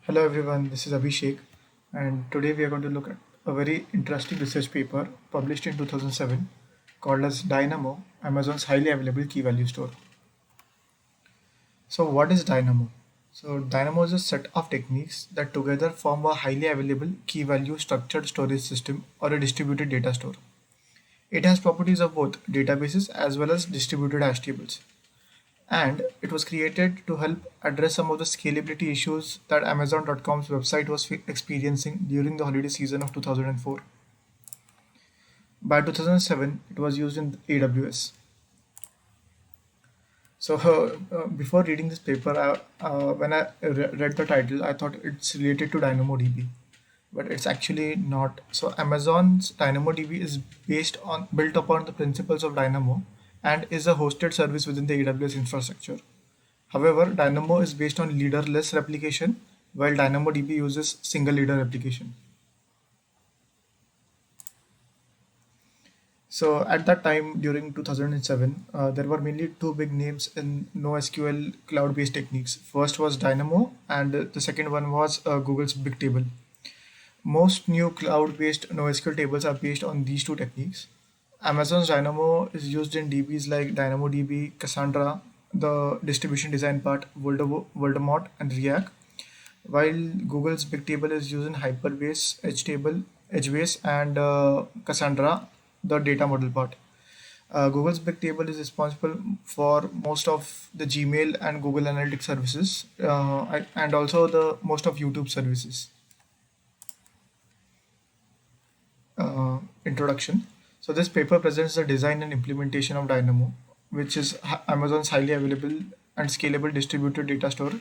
Hello everyone, this is Abhishek, and today we are going to look at a very interesting research paper published in 2007 called as Dynamo, Amazon's highly available key value store. So, what is Dynamo? So, Dynamo is a set of techniques that together form a highly available key value structured storage system or a distributed data store. It has properties of both databases as well as distributed hash tables, and it was created to help address some of the scalability issues that Amazon.com's website was experiencing during the holiday season of 2004. By 2007, it was used in AWS. So, before reading this paper, when I read the title, I thought it's related to DynamoDB, but it's actually not. So, Amazon's DynamoDB is built upon the principles of Dynamo and is a hosted service within the AWS infrastructure. However, Dynamo is based on leaderless replication, while DynamoDB uses single leader replication. So at that time, during 2007, there were mainly two big names in NoSQL cloud-based techniques. First was Dynamo, and the second one was Google's Bigtable. Most new cloud-based NoSQL tables are based on these two techniques. Amazon's Dynamo is used in DBs like DynamoDB, Cassandra, the distribution design part, Voldemort, and React, while Google's Bigtable is used in Hyperbase, HBase, and Cassandra, the data model part. Google's Bigtable is responsible for most of the Gmail and Google Analytics services, and also the most of YouTube services. Introduction. So this paper presents the design and implementation of Dynamo, which is Amazon's highly available and scalable distributed data store.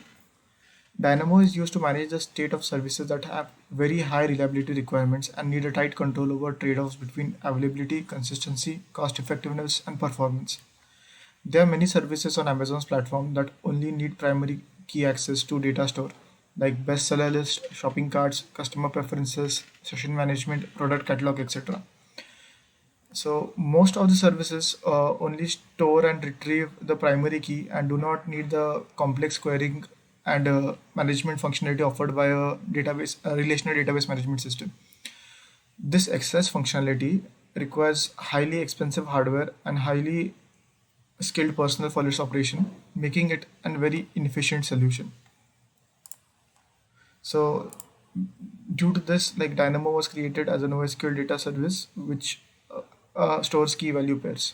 Dynamo is used to manage the state of services that have very high reliability requirements and need a tight control over trade-offs between availability, consistency, cost effectiveness, and performance. There are many services on Amazon's platform that only need primary key access to data store, like bestseller list, shopping carts, customer preferences, session management, product catalog, etc. So most of the services only store and retrieve the primary key and do not need the complex querying and management functionality offered by a relational database management system. This excess functionality requires highly expensive hardware and highly skilled personnel for its operation, making it a very inefficient solution. So due to this, like Dynamo was created as a NoSQL data service which stores key value pairs.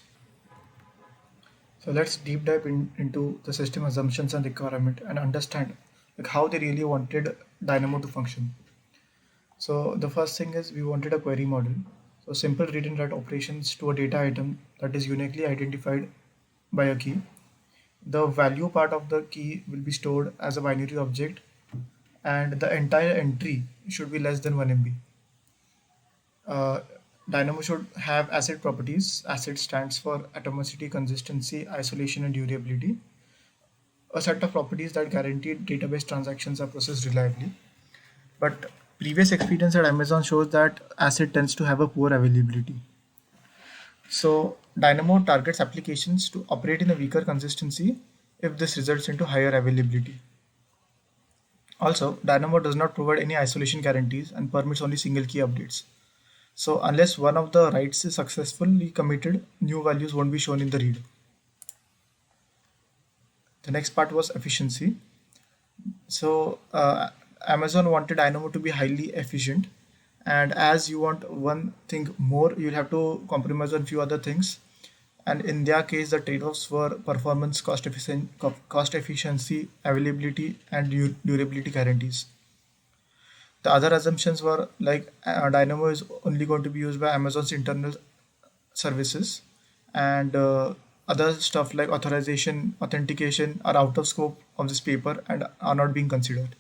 So let's deep dive into the system assumptions and requirement and understand like how they really wanted Dynamo to function. So the first thing is we wanted a query model. So simple read and write operations to a data item that is uniquely identified by a key. The value part of the key will be stored as a binary object, and the entire entry should be less than 1 MB. Uh, Dynamo should have ACID properties. ACID stands for atomicity, consistency, isolation, and durability. A set of properties that guarantee database transactions are processed reliably. But previous experience at Amazon shows that ACID tends to have a poor availability. So Dynamo targets applications to operate in a weaker consistency if this results into higher availability. Also, Dynamo does not provide any isolation guarantees and permits only single key updates. So unless one of the writes is successfully committed, new values won't be shown in the read. The next part was efficiency. So Amazon wanted Dynamo to be highly efficient, and as you want one thing more, you'll have to compromise on few other things. And in their case, the trade-offs were performance, cost efficiency, availability, and durability guarantees. The other assumptions were like Dynamo is only going to be used by Amazon's internal services, and other stuff like authorization, authentication are out of scope of this paper and are not being considered.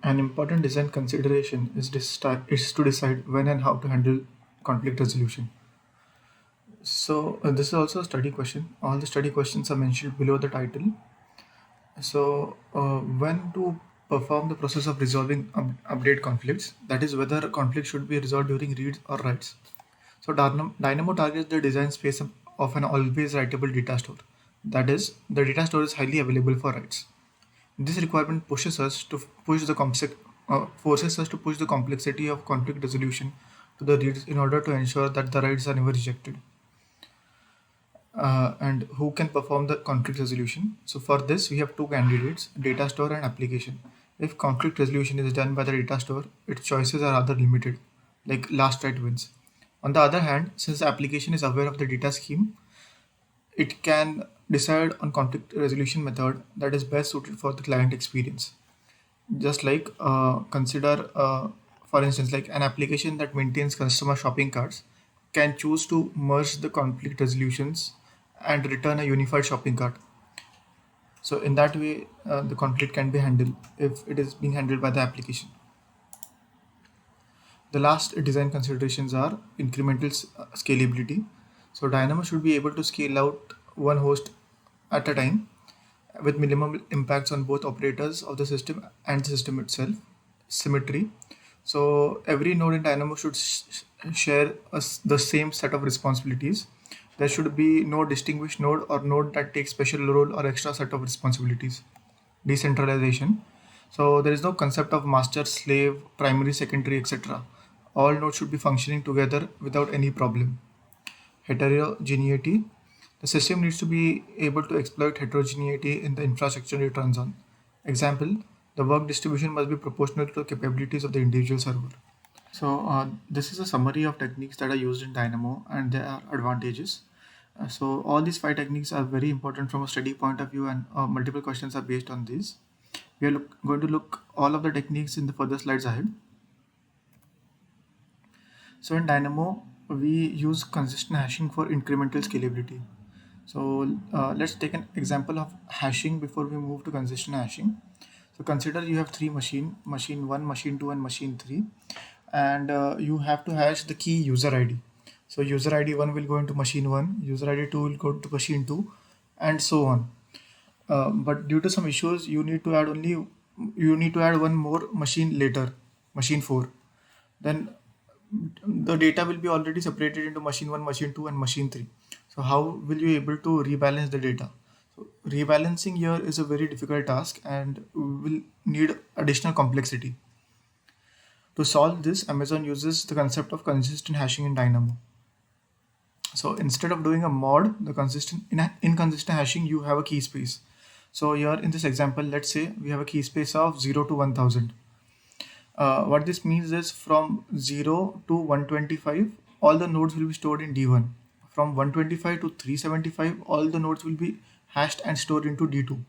An important design consideration is to decide when and how to handle conflict resolution. So this is also a study question. All the study questions are mentioned below the title. So when to perform the process of resolving update conflicts, that is whether a conflict should be resolved during reads or writes. So Dynamo targets the design space of an always writable data store. That is, the data store is highly available for writes. This requirement forces us to push the complexity of conflict resolution to the reads in order to ensure that the rights are never rejected. And who can perform the conflict resolution? So for this, we have two candidates: data store and application. If conflict resolution is done by the data store, its choices are rather limited, like last right wins. On the other hand, since the application is aware of the data scheme, it can decide on conflict resolution method that is best suited for the client experience. Just like consider, for instance, like an application that maintains customer shopping carts can choose to merge the conflict resolutions and return a unified shopping cart. So in that way, the conflict can be handled if it is being handled by the application. The last design considerations are incremental scalability. So Dynamo should be able to scale out one host at a time with minimum impacts on both operators of the system and the system itself. Symmetry. So every node in Dynamo should share the same set of responsibilities. There should be no distinguished node or node that takes special role or extra set of responsibilities. Decentralization. So there is no concept of master, slave, primary, secondary, etc. All nodes should be functioning together without any problem. Heterogeneity. The system needs to be able to exploit heterogeneity in the infrastructure it runs on. Example, the work distribution must be proportional to the capabilities of the individual server. So this is a summary of techniques that are used in Dynamo and their advantages. So all these five techniques are very important from a study point of view, and multiple questions are based on these. We are going to look all of the techniques in the further slides ahead. So in Dynamo, we use consistent hashing for incremental scalability. So let's take an example of hashing before we move to consistent hashing. So consider you have three machine 1, machine 2 and machine 3, and you have to hash the key user ID. So user ID 1 will go into machine 1, user ID 2 will go to machine 2, and so on. But due to some issues, you need to add one more machine later, machine 4. Then the data will be already separated into machine 1, machine 2 and machine 3. So how will you able to rebalance the data? So rebalancing here is a very difficult task and will need additional complexity. To solve this, Amazon uses the concept of consistent hashing in Dynamo. So instead of doing a mod, the inconsistent hashing, you have a key space. So here in this example, let's say we have a key space of 0 to 1000. What this means is from 0 to 125, all the nodes will be stored in D1. From 125 to 375, all the nodes will be hashed and stored into D2,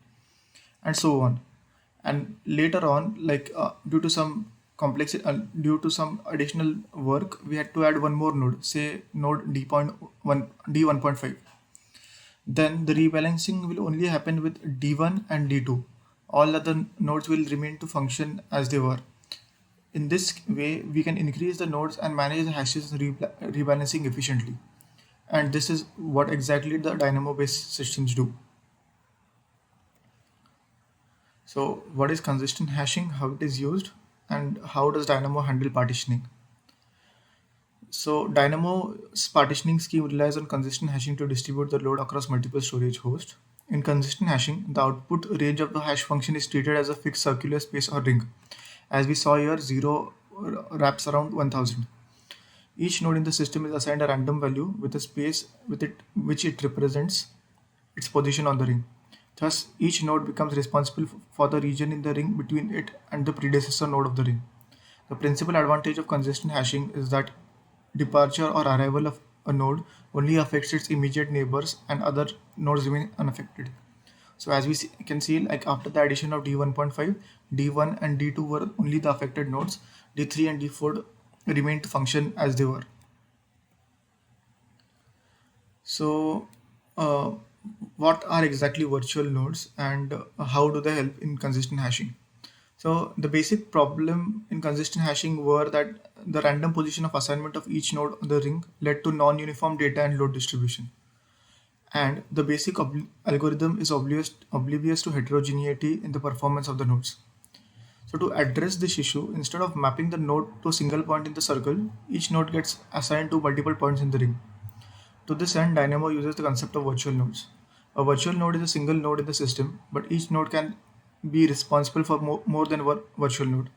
and so on. And later on, like due to some additional work, we had to add one more node, say node D.1, D1.5. Then the rebalancing will only happen with D1 and D2. All other nodes will remain to function as they were. In this way, we can increase the nodes and manage the hashes rebalancing efficiently. And this is what exactly the Dynamo-based systems do. So what is consistent hashing, how it is used, and how does Dynamo handle partitioning? So Dynamo's partitioning scheme relies on consistent hashing to distribute the load across multiple storage hosts. In consistent hashing, the output range of the hash function is treated as a fixed circular space or ring. As we saw here, 0 wraps around 1000. Each node in the system is assigned a random value with a space with it which it represents its position on the ring. Thus, each node becomes responsible for the region in the ring between it and the predecessor node of the ring. The principal advantage of consistent hashing is that departure or arrival of a node only affects its immediate neighbors and other nodes remain unaffected. So as we can see, like after the addition of D1.5, D1 and D2 were only the affected nodes. D3 and D4 remained to function as they were. So what are exactly virtual nodes, and how do they help in consistent hashing? So the basic problem in consistent hashing were that the random position of assignment of each node on the ring led to non-uniform data and load distribution. And the basic algorithm is oblivious to heterogeneity in the performance of the nodes. So to address this issue, instead of mapping the node to a single point in the circle, each node gets assigned to multiple points in the ring. To this end, Dynamo uses the concept of virtual nodes. A virtual node is a single node in the system, but each node can be responsible for more than one virtual node.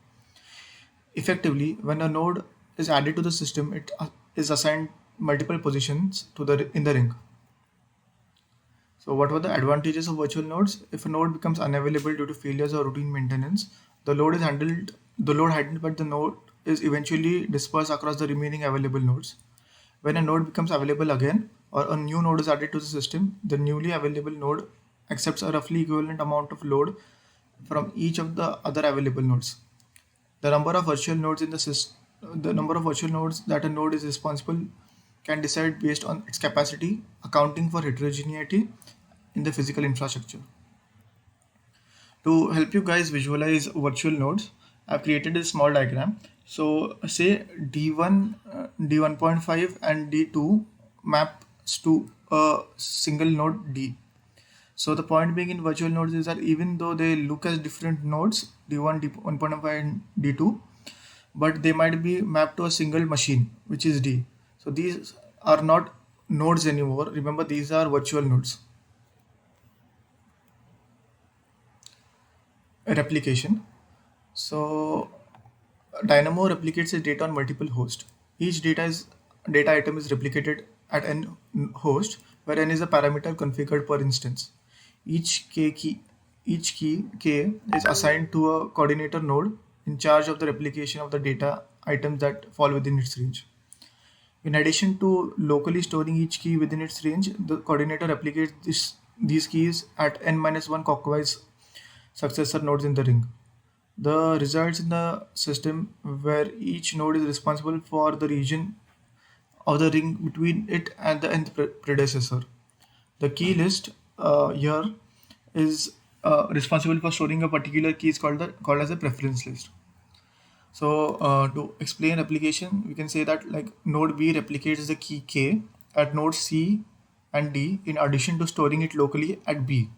Effectively, when a node is added to the system, it is assigned multiple positions to the in the ring. So what were the advantages of virtual nodes? If a node becomes unavailable due to failures or routine maintenance, the load handled by the node is eventually dispersed across the remaining available nodes. When a node becomes available again or a new node is added to the system, the newly available node accepts a roughly equivalent amount of load from each of the other available nodes. The number of virtual nodes in the system, the number of virtual nodes that a node is responsible can decide based on its capacity, accounting for heterogeneity in the physical infrastructure. To help you guys visualize virtual nodes, I've created a small diagram. So say D1, D1.5 and D2 maps to a single node D. So the point being in virtual nodes is that even though they look as different nodes, D1, D1.5 and D2, but they might be mapped to a single machine, which is D. So these are not nodes anymore. Remember, these are virtual nodes. Replication. So Dynamo replicates its data on multiple hosts. Each data item is replicated at n host, where n is a parameter configured per instance. Each k key each key k is assigned to a coordinator node in charge of the replication of the data items that fall within its range. In addition to locally storing each key within its range, the coordinator replicates these keys at n-1 clockwise successor nodes in the ring. The results in the system where each node is responsible for the region of the ring between it and the nth predecessor. The key list here is responsible for storing a particular key is called as a preference list. So to explain replication, we can say that like node B replicates the key K at nodes C and D in addition to storing it locally at B.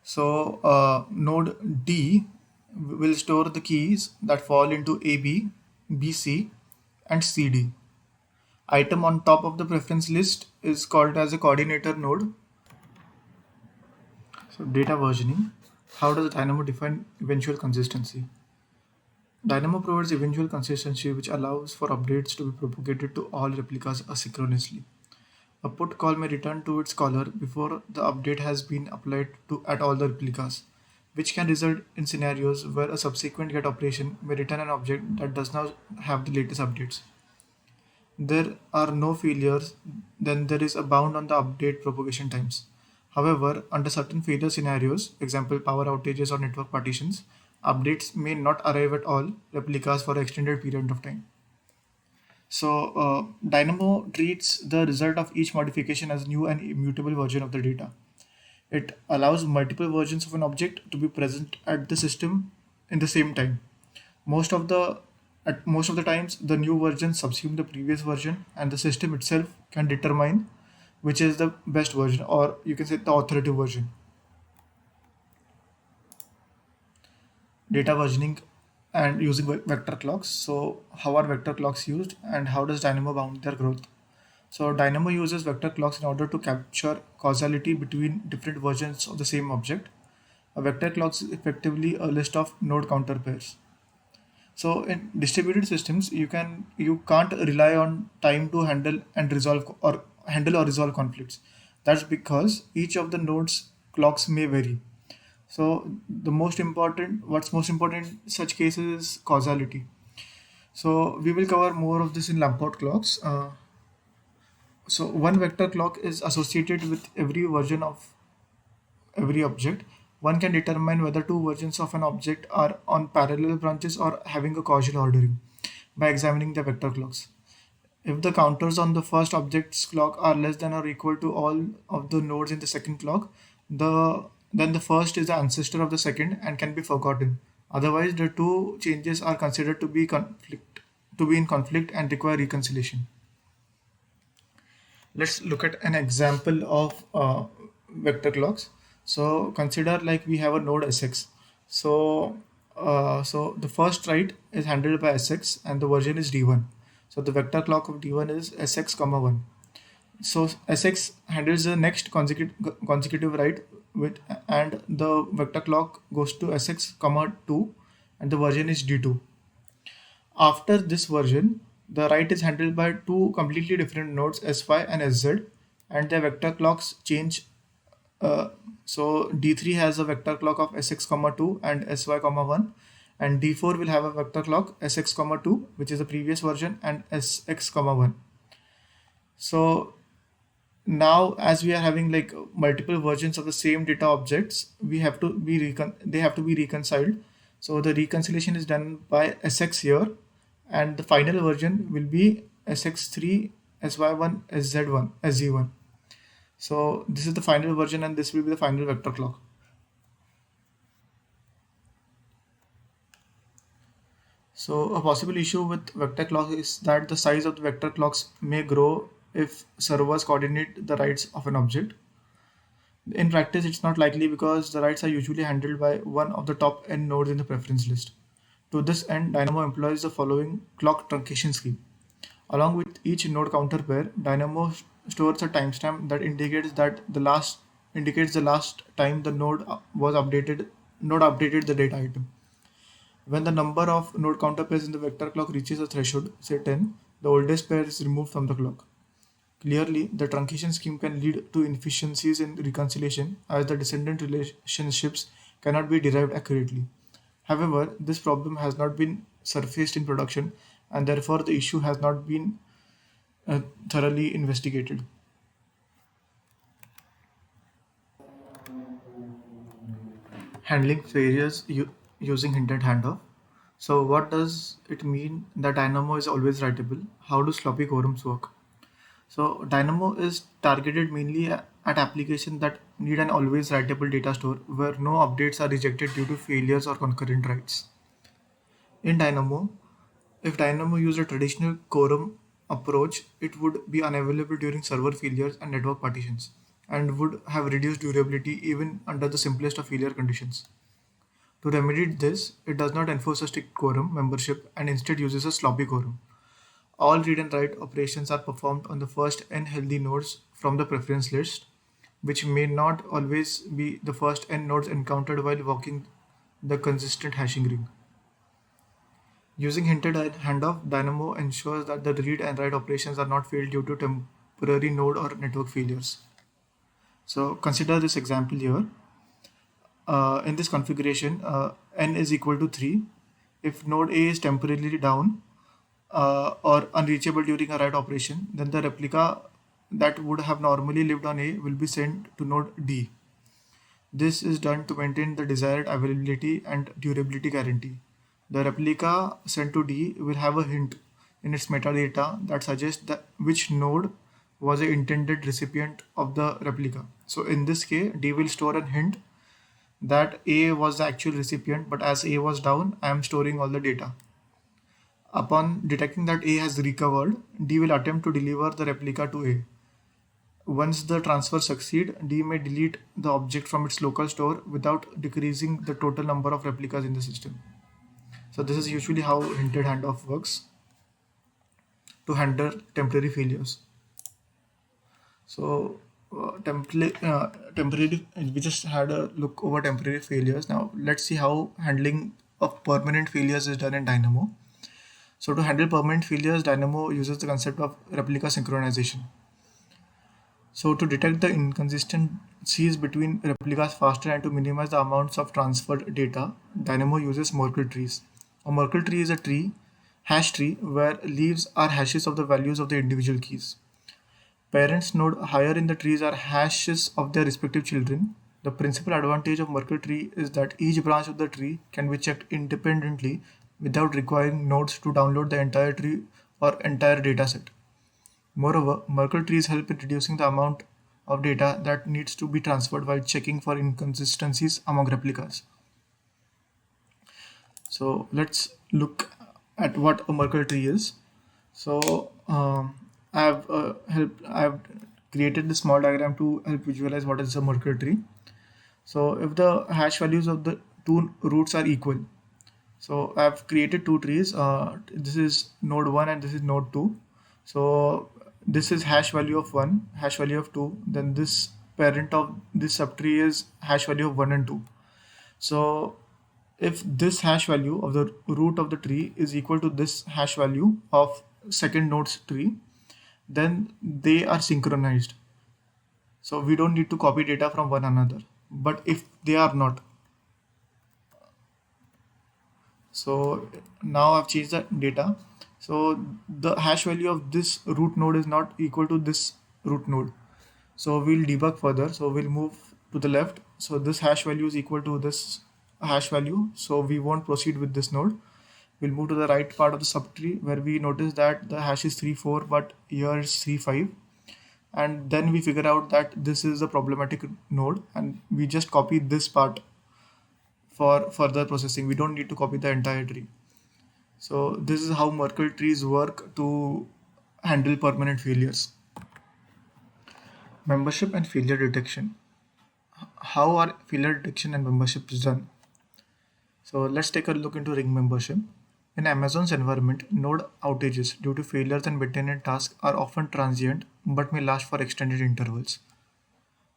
So node D will store the keys that fall into AB, BC, and CD. Item on top of the preference list is called as a coordinator node. So data versioning. How does Dynamo define eventual consistency? Dynamo provides eventual consistency which allows for updates to be propagated to all replicas asynchronously. A put call may return to its caller before the update has been applied to at all the replicas, which can result in scenarios where a subsequent get operation may return an object that does not have the latest updates. There are no failures, then there is a bound on the update propagation times. However, under certain failure scenarios, example power outages or network partitions, updates may not arrive at all replicas for an extended period of time. So, Dynamo treats the result of each modification as new and immutable version of the data. It allows multiple versions of an object to be present at the system in the same time. Most of the at most of the times, the new version subsume the previous version, and the system itself can determine which is the best version, or you can say the authoritative version. Data versioning and using vector clocks. So, how are vector clocks used, and how does Dynamo bound their growth? So, Dynamo uses vector clocks in order to capture causality between different versions of the same object. A vector clock is effectively a list of node counter pairs. So in distributed systems, you can't rely on time to handle or resolve conflicts. That's because each of the nodes clocks may vary. So what's most important in such cases is causality. So we will cover more of this in Lamport clocks. So one vector clock is associated with every version of every object. One can determine whether two versions of an object are on parallel branches or having a causal ordering by examining the vector clocks. If the counters on the first object's clock are less than or equal to all of the nodes in the second clock, then the first is the ancestor of the second and can be forgotten. Otherwise, the two changes are considered to be in conflict and require reconciliation. Let's look at an example of vector clocks. So consider like we have a node Sx. So the first write is handled by Sx and the version is D1. So the vector clock of D1 is Sx comma 1. So Sx handles the next consecutive write with, and the vector clock goes to sx comma 2, and the version is d2. After this version, the write is handled by two completely different nodes sy and sz, and their vector clocks change. uh, so d3 has a vector clock of sx comma 2 and sy comma 1, and d4 will have a vector clock sx comma 2, which is the previous version, and sx comma 1. So now, as we are having like multiple versions of the same data objects, we have to be they have to be reconciled. So the reconciliation is done by sx here, and the final version will be sx3 sy1 sz1 sg1. So this is the final version, and this will be the final vector clock. So a possible issue with vector clock is that the size of the vector clocks may grow if servers coordinate the writes of an object. In practice, it's not likely because the writes are usually handled by one of the top n nodes in the preference list. To this end, Dynamo employs the following clock truncation scheme. Along with each node counter pair, Dynamo stores a timestamp that indicates the last time the node updated the data item. When the number of node counter pairs in the vector clock reaches a threshold, say 10, the oldest pair is removed from the clock. Clearly, the truncation scheme can lead to inefficiencies in reconciliation as the descendant relationships cannot be derived accurately. However, this problem has not been surfaced in production, and therefore the issue has not been thoroughly investigated. Handling failures using hinted handoff. So, what does it mean that Dynamo is always writable? How do sloppy quorums work? So Dynamo is targeted mainly at applications that need an always writable data store where no updates are rejected due to failures or concurrent writes. In Dynamo, if Dynamo used a traditional quorum approach, it would be unavailable during server failures and network partitions, and would have reduced durability even under the simplest of failure conditions. To remedy this, it does not enforce a strict quorum membership and instead uses a sloppy quorum. All read and write operations are performed on the first n healthy nodes from the preference list, which may not always be the first n nodes encountered while walking the consistent hashing ring. Using hinted handoff, Dynamo ensures that the read and write operations are not failed due to temporary node or network failures. So consider this example here. In this configuration, n is equal to 3. If node A is temporarily down, or unreachable during a write operation, then the replica that would have normally lived on A will be sent to node D. This is done to maintain the desired availability and durability guarantee. The replica sent to D will have a hint in its metadata that suggests that which node was the intended recipient of the replica. So in this case, D will store a hint that A was the actual recipient, but as A was down, I am storing all the data. Upon detecting that A has recovered, D will attempt to deliver the replica to A. Once the transfer succeeds, D may delete the object from its local store without decreasing the total number of replicas in the system. So this is usually how hinted handoff works to handle temporary failures. So temporary, we just had a look over temporary failures. Now let's see how handling of permanent failures is done in Dynamo. So to handle permanent failures, Dynamo uses the concept of replica synchronization. So to detect the inconsistencies between replicas faster and to minimize the amounts of transferred data, Dynamo uses Merkle trees. A Merkle tree is a hash tree, where leaves are hashes of the values of the individual keys. Parents node higher in the trees are hashes of their respective children. The principal advantage of Merkle tree is that each branch of the tree can be checked independently without requiring nodes to download the entire tree or entire dataset. Moreover, Merkle trees help in reducing the amount of data that needs to be transferred while checking for inconsistencies among replicas. So let's look at what a Merkle tree is. So I've created this small diagram to help visualize what is a Merkle tree. So if the hash values of the two roots are equal, so I've created two trees. This is node 1 and this is node 2. So this is hash value of 1, hash value of 2, then this parent of this subtree is hash value of 1 and 2. So if this hash value of the root of the tree is equal to this hash value of second node's tree, then they are synchronized. So we don't need to copy data from one another. But if they are not, so now I've changed the data. So the hash value of this root node is not equal to this root node. So we'll debug further. So we'll move to the left. So this hash value is equal to this hash value. So we won't proceed with this node. We'll move to the right part of the subtree where we notice that the hash is 3 4, but here is 3 5. And then we figure out that this is a problematic node, and we just copy this part for further processing. We don't need to copy the entire tree. So this is how Merkle trees work to handle permanent failures. Membership and failure detection. How are failure detection and membership done? So let's take a look into ring membership. In Amazon's environment, node outages due to failures and maintenance tasks are often transient but may last for extended intervals.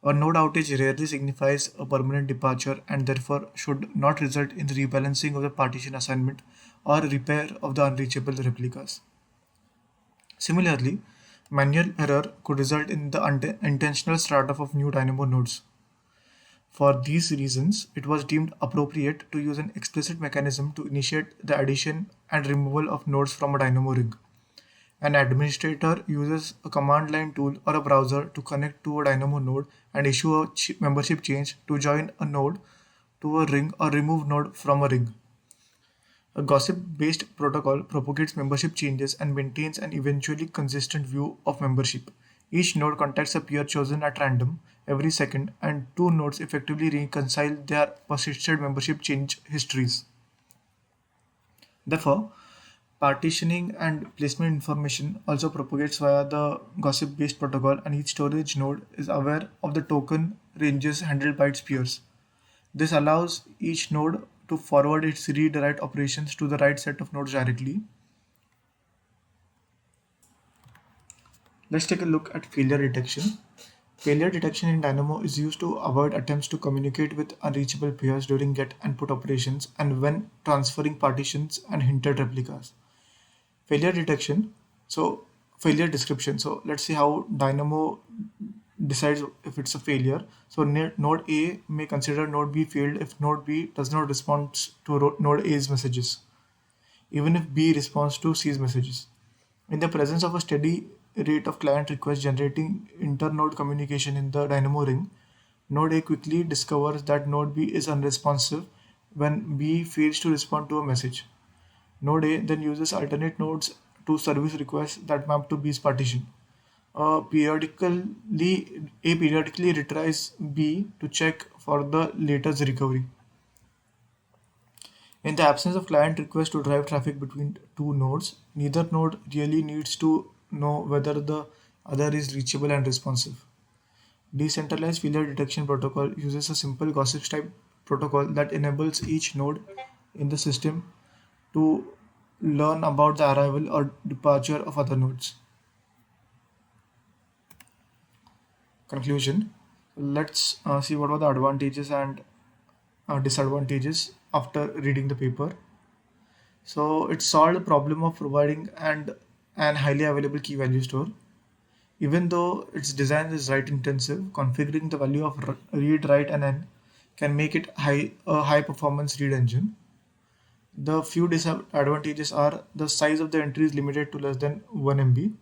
A node outage rarely signifies a permanent departure and therefore should not result in rebalancing of the partition assignment or repair of the unreachable replicas. Similarly, manual error could result in the intentional startup of new Dynamo nodes. For these reasons, it was deemed appropriate to use an explicit mechanism to initiate the addition and removal of nodes from a Dynamo ring. An administrator uses a command line tool or a browser to connect to a Dynamo node and issue a membership change to join a node to a ring or remove node from a ring. A gossip-based protocol propagates membership changes and maintains an eventually consistent view of membership. Each node contacts a peer chosen at random every second, and two nodes effectively reconcile their persisted membership change histories. Therefore, partitioning and placement information also propagates via the gossip-based protocol, and each storage node is aware of the token ranges handled by its peers. This allows each node to forward its read-write operations to the right set of nodes directly. Let's take a look at failure detection. Failure detection in Dynamo is used to avoid attempts to communicate with unreachable peers during get and put operations and when transferring partitions and hinted replicas. Failure detection, so failure description. So let's see how Dynamo decides if it's a failure. So node A may consider node B failed if node B does not respond to node A's messages, even if B responds to C's messages. In the presence of a steady rate of client requests generating inter-node communication in the Dynamo ring, node A quickly discovers that node B is unresponsive when B fails to respond to a message. Node A then uses alternate nodes to service requests that map to B's partition. A periodically retries B to check for the latest recovery. In the absence of client requests to drive traffic between two nodes, neither node really needs to know whether the other is reachable and responsive. Decentralized failure detection protocol uses a simple gossip type protocol that enables each node in the system to learn about the arrival or departure of other nodes. Conclusion. Let's see what were the advantages and disadvantages after reading the paper. So it solved the problem of providing an highly available key value store. Even though its design is write intensive, configuring the value of read, write, and n can make it a high performance read engine. The few disadvantages are the size of the entry is limited to less than 1 MB.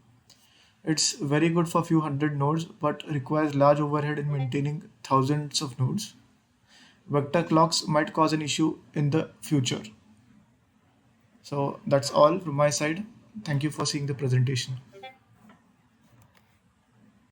It's very good for few hundred nodes but requires large overhead in maintaining thousands of nodes. Vector clocks might cause an issue in the future. So that's all from my side. Thank you for seeing the presentation.